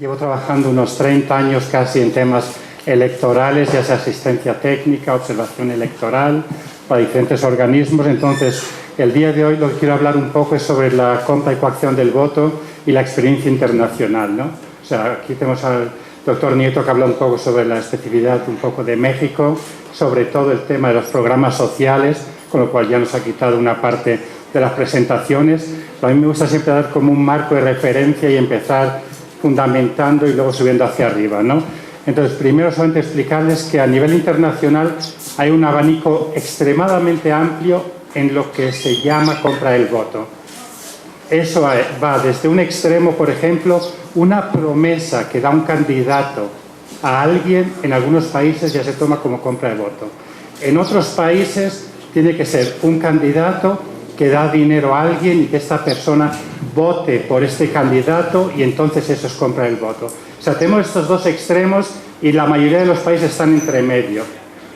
Llevo trabajando unos 30 años casi en temas electorales, ya sea asistencia técnica, observación electoral, para diferentes organismos. Entonces, el día de hoy lo que quiero hablar un poco es sobre la compra y coacción del voto y la experiencia internacional, ¿no? O sea, aquí tenemos al doctor Nieto que habla un poco sobre la especificidad un poco de México, sobre todo el tema de los programas sociales, con lo cual ya nos ha quitado una parte de las presentaciones. Pero a mí me gusta siempre dar como un marco de referencia y empezar fundamentando y luego subiendo hacia arriba, ¿no? Entonces, primero solamente explicarles que a nivel internacional hay un abanico extremadamente amplio en lo que se llama compra del voto. Eso va desde un extremo, por ejemplo, una promesa que da un candidato a alguien, en algunos países ya se toma como compra de voto. En otros países tiene que ser un candidato que da dinero a alguien y que esta persona vote por este candidato y entonces eso es compra del voto. O sea, tenemos estos dos extremos y la mayoría de los países están entre medio,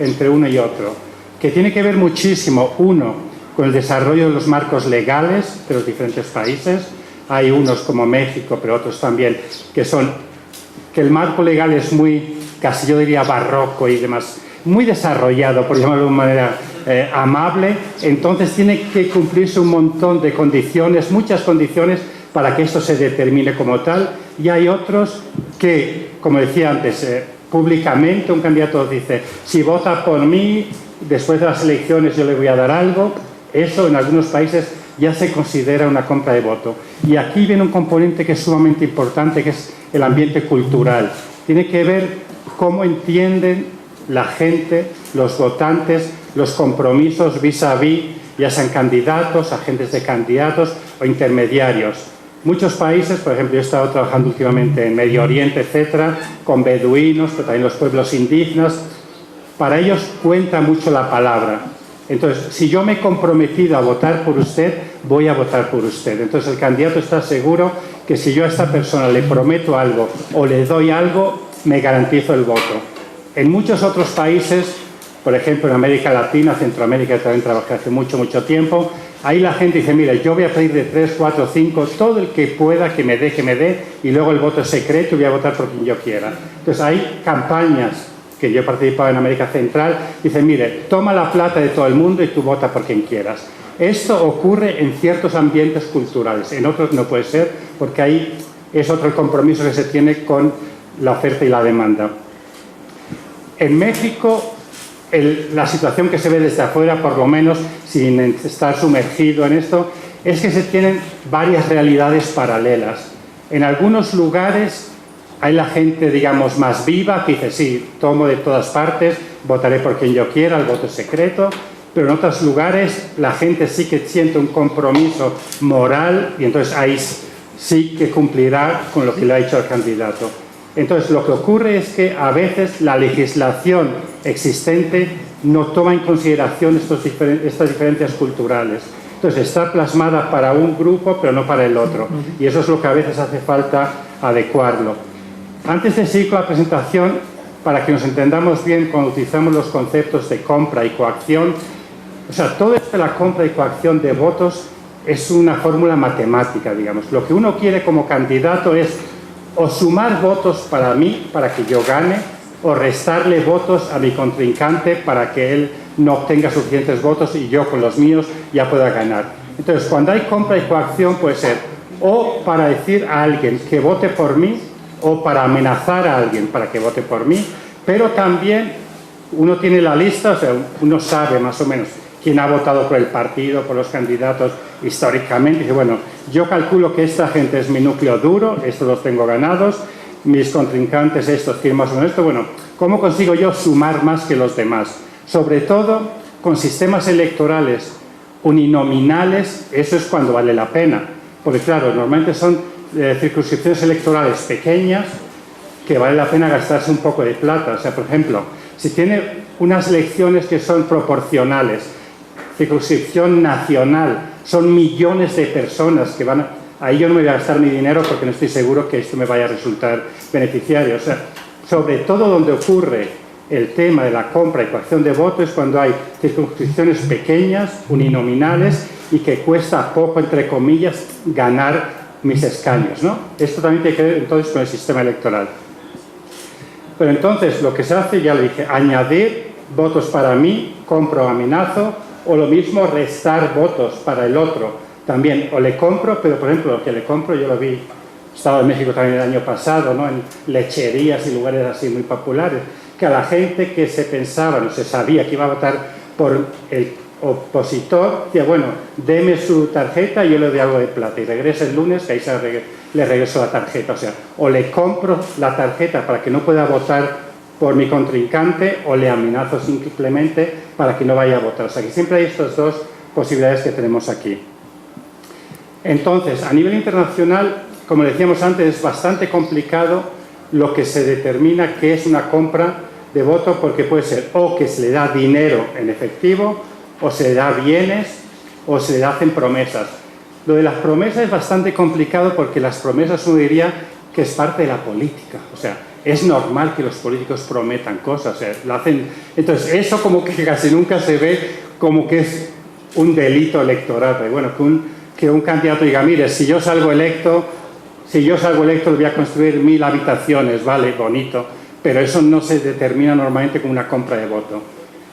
entre uno y otro, que tiene que ver muchísimo, uno, con el desarrollo de los marcos legales de los diferentes países. Hay unos como México, pero otros también, que el marco legal es muy, casi yo diría, barroco y demás, muy desarrollado, por llamarlo de una manera amable. Entonces tiene que cumplirse un montón de condiciones, muchas condiciones, para que esto se determine como tal. Y hay otros que, como decía antes, públicamente un candidato dice, si vota por mí, después de las elecciones yo le voy a dar algo. Eso en algunos países ya se considera una compra de voto. Y aquí viene un componente que es sumamente importante, que es el ambiente cultural. Tiene que ver cómo entienden la gente, los votantes, los compromisos vis-a-vis, ya sean candidatos, agentes de candidatos o intermediarios. Muchos países, por ejemplo, yo he estado trabajando últimamente en Medio Oriente, etcétera, con beduinos, pero también los pueblos indígenas. Para ellos cuenta mucho la palabra. Entonces, si yo me he comprometido a votar por usted, voy a votar por usted. Entonces, el candidato está seguro que si yo a esta persona le prometo algo o le doy algo, me garantizo el voto. En muchos otros países, por ejemplo, en América Latina, Centroamérica, también trabajé hace mucho tiempo, ahí la gente dice, mira, yo voy a pedir de 3, 4, 5, todo el que pueda que me dé, y luego el voto es secreto y voy a votar por quien yo quiera. Entonces, hay campañas que yo he participado en América Central, dicen, mire, toma la plata de todo el mundo y tú vota por quien quieras. Esto ocurre en ciertos ambientes culturales, en otros no puede ser, porque ahí es otro el compromiso que se tiene con la oferta y la demanda. En México, la situación que se ve desde afuera, por lo menos sin estar sumergido en esto, es que se tienen varias realidades paralelas. En algunos lugares hay la gente, digamos, más viva, que dice, sí, tomo de todas partes, votaré por quien yo quiera, el voto es secreto, pero en otros lugares la gente sí que siente un compromiso moral y entonces ahí sí que cumplirá con lo que le ha dicho el candidato. Entonces, lo que ocurre es que a veces la legislación existente no toma en consideración estas diferencias culturales. Entonces, está plasmada para un grupo, pero no para el otro. Y eso es lo que a veces hace falta adecuarlo. Antes de seguir con la presentación, para que nos entendamos bien cuando utilizamos los conceptos de compra y coacción, o sea, todo esto de la compra y coacción de votos es una fórmula matemática, digamos. Lo que uno quiere como candidato es o sumar votos para mí, para que yo gane, o restarle votos a mi contrincante para que él no obtenga suficientes votos y yo con los míos ya pueda ganar. Entonces, cuando hay compra y coacción puede ser o para decir a alguien que vote por mí o para amenazar a alguien para que vote por mí, pero también uno tiene la lista, o sea, uno sabe más o menos quién ha votado por el partido, por los candidatos históricamente. Dice, bueno, yo calculo que esta gente es mi núcleo duro, estos los tengo ganados, mis contrincantes estos tienen más o menos esto. Bueno, ¿cómo consigo yo sumar más que los demás? Sobre todo con sistemas electorales uninominales, eso es cuando vale la pena. Porque claro, normalmente son circunscripciones electorales pequeñas que vale la pena gastarse un poco de plata. O sea, por ejemplo, si tiene unas elecciones que son proporcionales, circunscripción nacional, son millones de personas que van ahí yo no me voy a gastar mi dinero porque no estoy seguro que esto me vaya a resultar beneficiario. O sea, sobre todo donde ocurre el tema de la compra y coacción de voto es cuando hay circunscripciones pequeñas, uninominales y que cuesta poco, entre comillas, ganar mis escaños, ¿no? Esto también tiene que ver entonces con el sistema electoral. Pero entonces lo que se hace, ya lo dije, añadir votos para mí, compro, amenazo, o lo mismo restar votos para el otro. También, o le compro, pero por ejemplo, lo que le compro, yo lo vi, estaba en México también el año pasado, ¿no? En lecherías y lugares así muy populares, que a la gente que se pensaba, no se sabía que iba a votar por el opositor, decía, bueno, deme su tarjeta y yo le doy algo de plata y regresa el lunes, que ahí le regreso la tarjeta. O sea, o le compro la tarjeta para que no pueda votar por mi contrincante o le amenazo simplemente para que no vaya a votar. O sea, que siempre hay estas dos posibilidades que tenemos aquí. Entonces, a nivel internacional, como decíamos antes, es bastante complicado lo que se determina que es una compra de voto, porque puede ser o que se le da dinero en efectivo, o se le da bienes, o se le hacen promesas. Lo de las promesas es bastante complicado porque las promesas uno diría que es parte de la política. O sea, es normal que los políticos prometan cosas. O sea, lo hacen. Entonces, eso como que casi nunca se ve como que es un delito electoral. Pero bueno, que un candidato diga, mire, si yo salgo electo voy a construir 1000 habitaciones, vale, bonito. Pero eso no se determina normalmente como una compra de voto,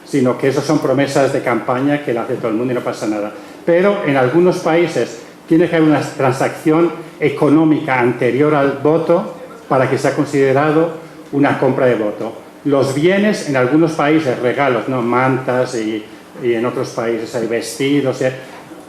sino que eso son promesas de campaña que la hace todo el mundo y no pasa nada. Pero en algunos países tiene que haber una transacción económica anterior al voto para que sea considerado una compra de voto. Los bienes en algunos países, regalos, ¿no? Mantas y en otros países hay vestidos,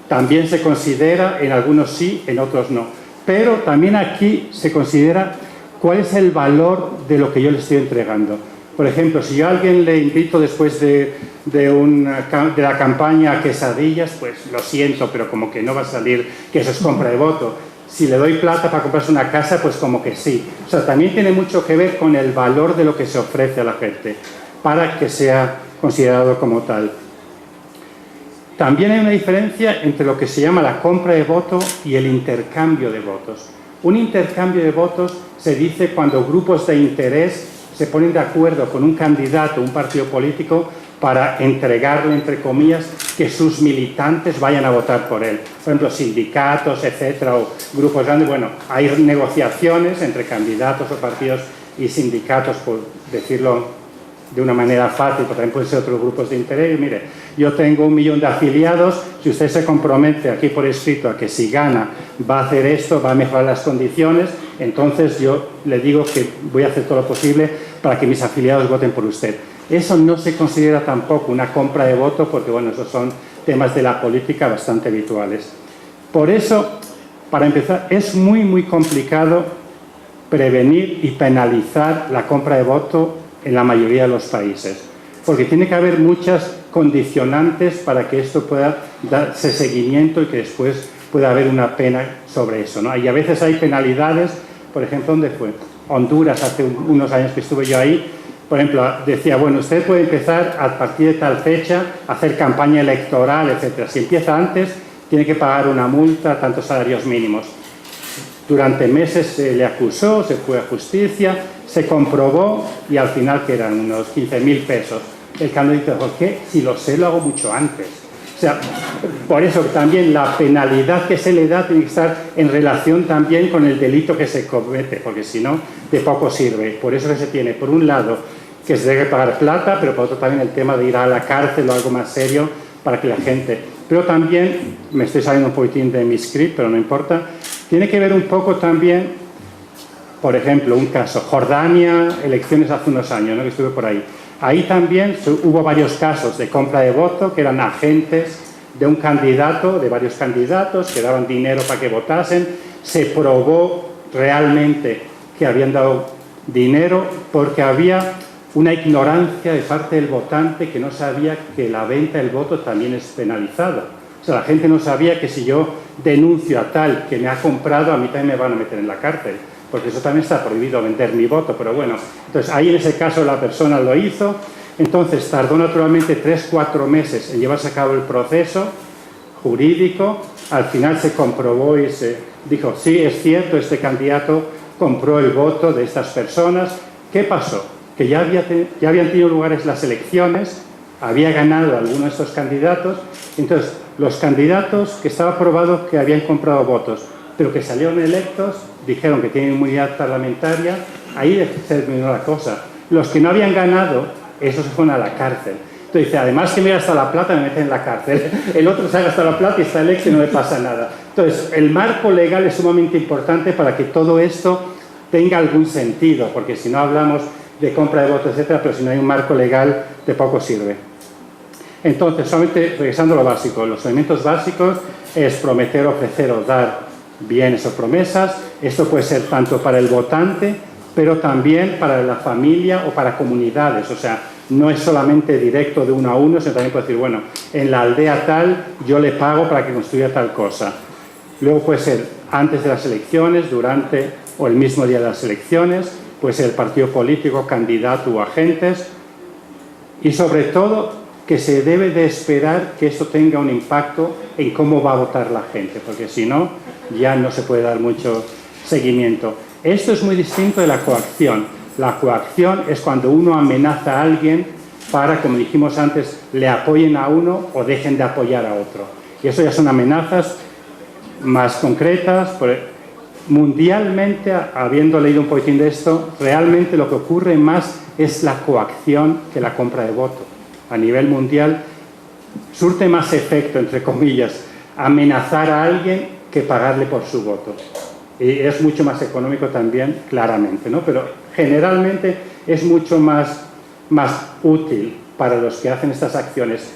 también se considera, en algunos sí, en otros no. Pero también aquí se considera cuál es el valor de lo que yo le estoy entregando. Por ejemplo, si yo a alguien le invito después de la campaña a quesadillas, pues lo siento, pero como que no va a salir que eso es compra de voto. Si le doy plata para comprarse una casa, pues como que sí. O sea, también tiene mucho que ver con el valor de lo que se ofrece a la gente para que sea considerado como tal. También hay una diferencia entre lo que se llama la compra de voto y el intercambio de votos. Un intercambio de votos se dice cuando grupos de interés se ponen de acuerdo con un candidato, un partido político, para entregarle, entre comillas, que sus militantes vayan a votar por él. Por ejemplo, sindicatos, etcétera, o grupos grandes. Bueno, hay negociaciones entre candidatos o partidos y sindicatos, por decirlo de una manera fácil, pero también pueden ser otros grupos de interés. Y mire, yo tengo 1 millón de afiliados, si usted se compromete aquí por escrito a que si gana va a hacer esto, va a mejorar las condiciones, entonces yo le digo que voy a hacer todo lo posible para que mis afiliados voten por usted. Eso no se considera tampoco una compra de voto porque, bueno, esos son temas de la política bastante habituales. Por eso, para empezar, es muy, muy complicado prevenir y penalizar la compra de voto en la mayoría de los países, porque tiene que haber muchas condicionantes para que esto pueda darse seguimiento y que después pueda haber una pena sobre eso, ¿no? Y a veces hay penalidades, por ejemplo, ¿dónde fue? Honduras, hace unos años que estuve yo ahí, por ejemplo, decía, bueno, usted puede empezar a partir de tal fecha a hacer campaña electoral, etcétera. Si empieza antes, tiene que pagar una multa, tantos salarios mínimos. Durante meses se le acusó, se fue a justicia, se comprobó y al final que eran unos 15.000 pesos. El candidato dijo, ¿por qué? Si lo sé, lo hago mucho antes. O sea, por eso también la penalidad que se le da tiene que estar en relación también con el delito que se comete, porque si no, de poco sirve. Por eso que se tiene, por un lado, que se debe pagar plata, pero por otro también el tema de ir a la cárcel o algo más serio para que la gente... Pero también, me estoy saliendo un poquitín de mi script, pero no importa, tiene que ver un poco también, por ejemplo, un caso, Jordania, elecciones hace unos años, ¿no? Que estuve por ahí. Ahí también hubo varios casos de compra de voto, que eran agentes de un candidato, de varios candidatos, que daban dinero para que votasen. Se probó realmente que habían dado dinero porque había una ignorancia de parte del votante que no sabía que la venta del voto también es penalizado. O sea, la gente no sabía que si yo denuncio a tal que me ha comprado, a mí también me van a meter en la cárcel, porque eso también está prohibido, vender mi voto, pero bueno, entonces ahí en ese caso la persona lo hizo, entonces tardó naturalmente 3-4 meses en llevarse a cabo el proceso jurídico, al final se comprobó y se dijo, sí, es cierto, este candidato compró el voto de estas personas. ¿Qué pasó? Que ya habían tenido lugares las elecciones, había ganado alguno de estos candidatos, entonces los candidatos que estaba probado que habían comprado votos pero que salieron electos, dijeron que tienen inmunidad parlamentaria, ahí se terminó la cosa. Los que no habían ganado, esos se fueron a la cárcel. Entonces dice, además que me he gastado la plata, me meten en la cárcel. El otro se ha gastado la plata y está electo y no le pasa nada. Entonces, el marco legal es sumamente importante para que todo esto tenga algún sentido, porque si no hablamos de compra de votos, etcétera, pero si no hay un marco legal, de poco sirve. Entonces, solamente regresando a lo básico, los elementos básicos es prometer, ofrecer o dar bienes o promesas. Esto puede ser tanto para el votante, pero también para la familia o para comunidades. O sea, no es solamente directo de uno a uno, sino también puede decir, bueno, en la aldea tal yo le pago para que construya tal cosa. Luego puede ser antes de las elecciones, durante o el mismo día de las elecciones, puede ser el partido político, candidato o agentes. Y sobre todo, que se debe de esperar que esto tenga un impacto en cómo va a votar la gente, porque si no, ya no se puede dar mucho seguimiento. Esto es muy distinto de la coacción. La coacción es cuando uno amenaza a alguien para, como dijimos antes, le apoyen a uno o dejen de apoyar a otro. Y eso ya son amenazas más concretas. Mundialmente, habiendo leído un poquitín de esto, realmente lo que ocurre más es la coacción que la compra de voto. A nivel mundial surte más efecto, entre comillas, amenazar a alguien que pagarle por su voto. Y es mucho más económico también, claramente, ¿no? Pero generalmente es mucho más útil para los que hacen estas acciones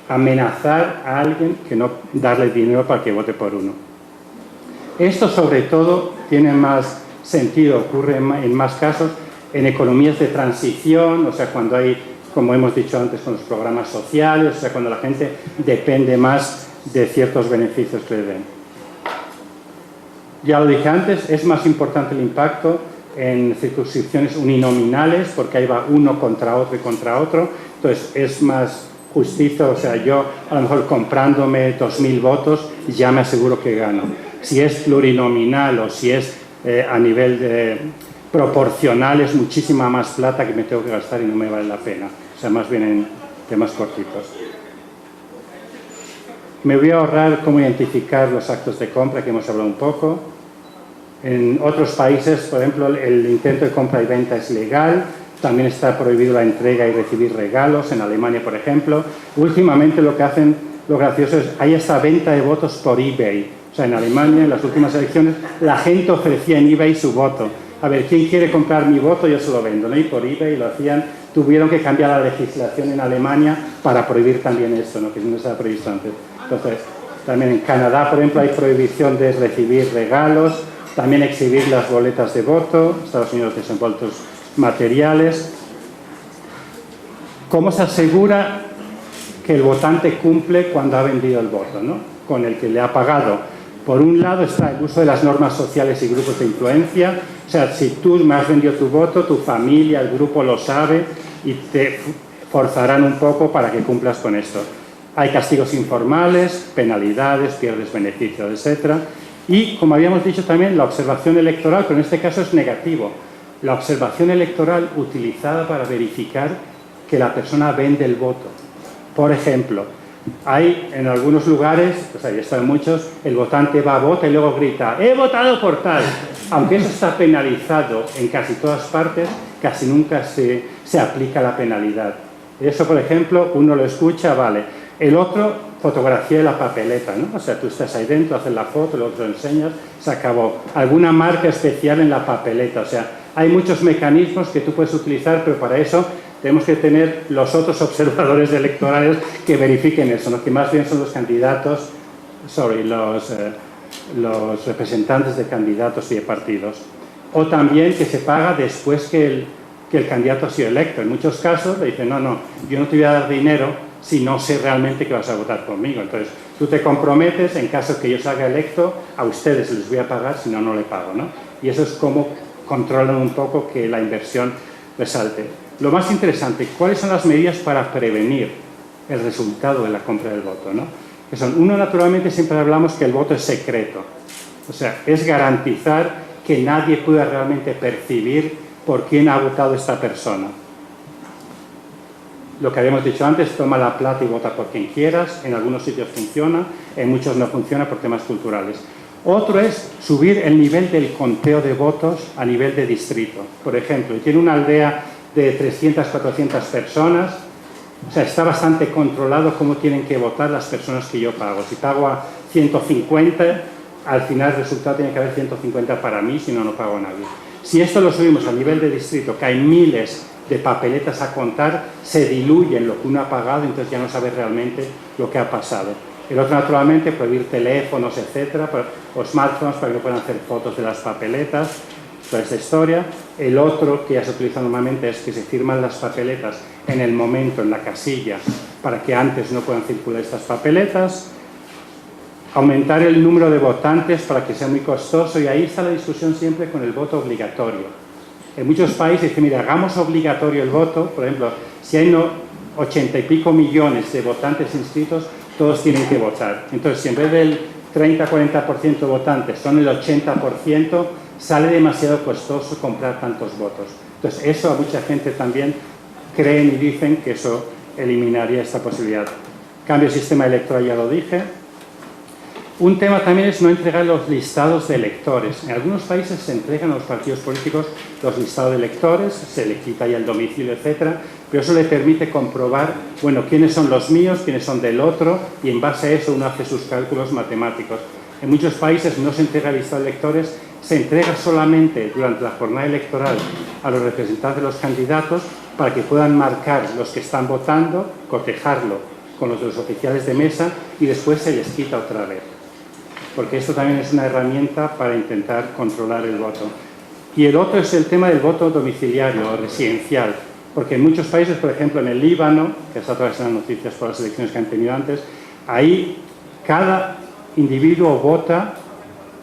amenazar a alguien que no darle dinero para que vote por uno. Esto, sobre todo, tiene más sentido, ocurre en más casos en economías de transición, o sea, cuando hay, como hemos dicho antes, con los programas sociales, o sea, cuando la gente depende más de ciertos beneficios que le den. Ya lo dije antes, es más importante el impacto en circunscripciones uninominales, porque ahí va uno contra otro y contra otro, entonces es más justicia, o sea, yo a lo mejor comprándome 2.000 votos ya me aseguro que gano. Si es plurinominal o si es a nivel proporcional, es muchísima más plata que me tengo que gastar y no me vale la pena, o sea, más bien en temas cortitos. Me voy a ahorrar cómo identificar los actos de compra, que hemos hablado un poco. En otros países, por ejemplo, el intento de compra y venta es legal. También está prohibido la entrega y recibir regalos. En Alemania, por ejemplo. Últimamente lo que hacen, lo gracioso es, hay esta venta de votos por eBay. O sea, en Alemania, en las últimas elecciones, la gente ofrecía en eBay su voto. A ver, ¿quién quiere comprar mi voto? Yo se lo vendo, ¿no? Y por eBay lo hacían. Tuvieron que cambiar la legislación en Alemania para prohibir también esto, ¿no? Que no estaba previsto antes. Entonces, también en Canadá, por ejemplo, hay prohibición de recibir regalos, también exhibir las boletas de voto, Estados Unidos desenvoltos materiales. ¿Cómo se asegura que el votante cumple cuando ha vendido el voto, ¿no? Con el que le ha pagado? Por un lado está el uso de las normas sociales y grupos de influencia, o sea, si tú me has vendido tu voto, tu familia, el grupo lo sabe y te forzarán un poco para que cumplas con esto. Hay castigos informales, penalidades, pierdes beneficios, etc. Y, como habíamos dicho también, la observación electoral, pero en este caso es negativo. La observación electoral utilizada para verificar que la persona vende el voto. Por ejemplo, hay en algunos lugares, pues ahí están muchos, el votante va a votar y luego grita, ¡he votado por tal! Aunque eso está penalizado en casi todas partes, casi nunca se aplica la penalidad. Eso, por ejemplo, uno lo escucha, vale. El otro, fotografía de la papeleta, ¿no? O sea, tú estás ahí dentro, haces la foto, el otro enseñas, se acabó. Alguna marca especial en la papeleta, o sea, hay muchos mecanismos que tú puedes utilizar, pero para eso tenemos que tener los otros observadores electorales que verifiquen eso, ¿no? Que más bien son los candidatos, los representantes de candidatos y de partidos. O también que se paga después que el candidato ha sido electo. En muchos casos le dicen, no, yo no te voy a dar dinero si no sé realmente que vas a votar conmigo. Entonces, tú te comprometes, en caso que yo salga electo, a ustedes les voy a pagar, si no, no le pago, ¿no? Y eso es como controlan un poco que la inversión resalte. Lo más interesante, ¿cuáles son las medidas para prevenir el resultado de la compra del voto, ¿no? Que son, uno, naturalmente, siempre hablamos que el voto es secreto. O sea, es garantizar que nadie pueda realmente percibir por quién ha votado esta persona. Lo que habíamos dicho antes, toma la plata y vota por quien quieras. En algunos sitios funciona, en muchos no funciona por temas culturales. Otro es subir el nivel del conteo de votos a nivel de distrito. Por ejemplo, tiene una aldea de 300, 400 personas, o sea, está bastante controlado cómo tienen que votar las personas que yo pago. Si pago a 150, al final el resultado tiene que haber 150 para mí, si no, no pago a nadie. Si esto lo subimos a nivel de distrito, que hay miles de papeletas a contar, se diluye en lo que uno ha pagado, entonces ya no sabe realmente lo que ha pasado. El otro, naturalmente, prohibir teléfonos, etcétera, o smartphones para que no puedan hacer fotos de las papeletas, toda esta historia. El otro, que ya se utiliza normalmente, es que se firman las papeletas en el momento, en la casilla, para que antes no puedan circular estas papeletas. Aumentar el número de votantes para que sea muy costoso, y ahí está la discusión siempre con el voto obligatorio. En muchos países dicen, mira, hagamos obligatorio el voto. Por ejemplo, si hay 80 y pico millones de votantes inscritos, todos tienen que votar. Entonces, si en vez del 30-40% de votantes son el 80%, sale demasiado costoso comprar tantos votos. Entonces, eso a mucha gente también creen y dicen que eso eliminaría esta posibilidad. Cambio de sistema electoral, ya lo dije. Un tema también es no entregar los listados de electores. En algunos países se entregan a los partidos políticos los listados de electores, se le quita ya el domicilio, etcétera, pero eso le permite comprobar, bueno, quiénes son los míos, quiénes son del otro, y en base a eso uno hace sus cálculos matemáticos. En muchos países no se entrega el listado de electores, se entrega solamente durante la jornada electoral a los representantes de los candidatos para que puedan marcar los que están votando, cotejarlo con los de los oficiales de mesa y después se les quita otra vez. Porque esto también es una herramienta para intentar controlar el voto. Y el otro es el tema del voto domiciliario o residencial, porque en muchos países, por ejemplo en el Líbano, que está todas las noticias por las elecciones que han tenido antes, ahí cada individuo vota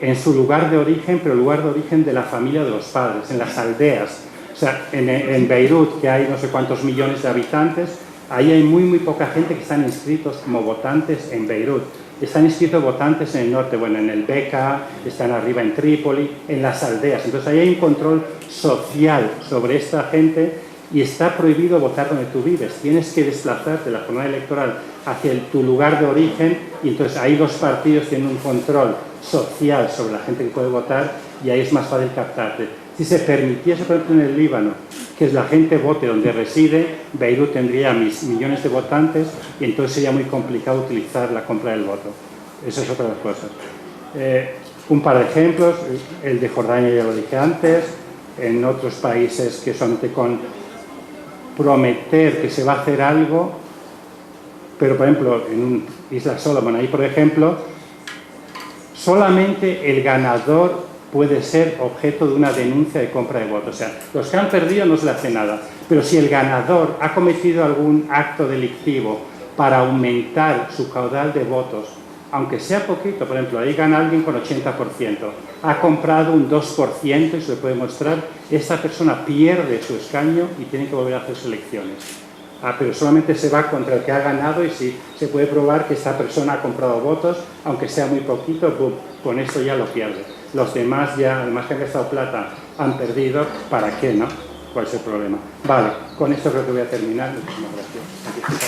en su lugar de origen, pero el lugar de origen de la familia de los padres, en las aldeas. O sea, en Beirut, que hay no sé cuántos millones de habitantes, ahí hay muy poca gente que están inscritos como votantes en Beirut. Están inscritos votantes en el norte, bueno, en el Bekaa, están arriba en Trípoli, en las aldeas. Entonces ahí hay un control social sobre esta gente y está prohibido votar donde tú vives. Tienes que desplazarte de la jornada electoral hacia tu lugar de origen y entonces ahí los partidos tienen un control social sobre la gente que puede votar y ahí es más fácil captarte. Si se permitiese, por ejemplo, en el Líbano, que la gente vote donde reside, Beirut tendría millones de votantes y entonces sería muy complicado utilizar la compra del voto. Esa es otra de las cosas. Un par de ejemplos, el de Jordania ya lo dije antes, en otros países que solamente con prometer que se va a hacer algo, pero por ejemplo en Islas Solomon, ahí por ejemplo, solamente el ganador puede ser objeto de una denuncia de compra de votos. O sea, los que han perdido no se le hace nada, pero si el ganador ha cometido algún acto delictivo para aumentar su caudal de votos, aunque sea poquito, por ejemplo, ahí gana alguien con 80%, ha comprado un 2% y se le puede mostrar, esta persona pierde su escaño y tiene que volver a hacer elecciones. Pero solamente se va contra el que ha ganado y si se puede probar que esta persona ha comprado votos, aunque sea muy poquito, boom, con esto ya lo pierde. Los demás ya, además que han gastado plata, han perdido, ¿para qué, no? ¿Cuál es el problema? Vale, con esto creo que voy a terminar. Muchísimas gracias.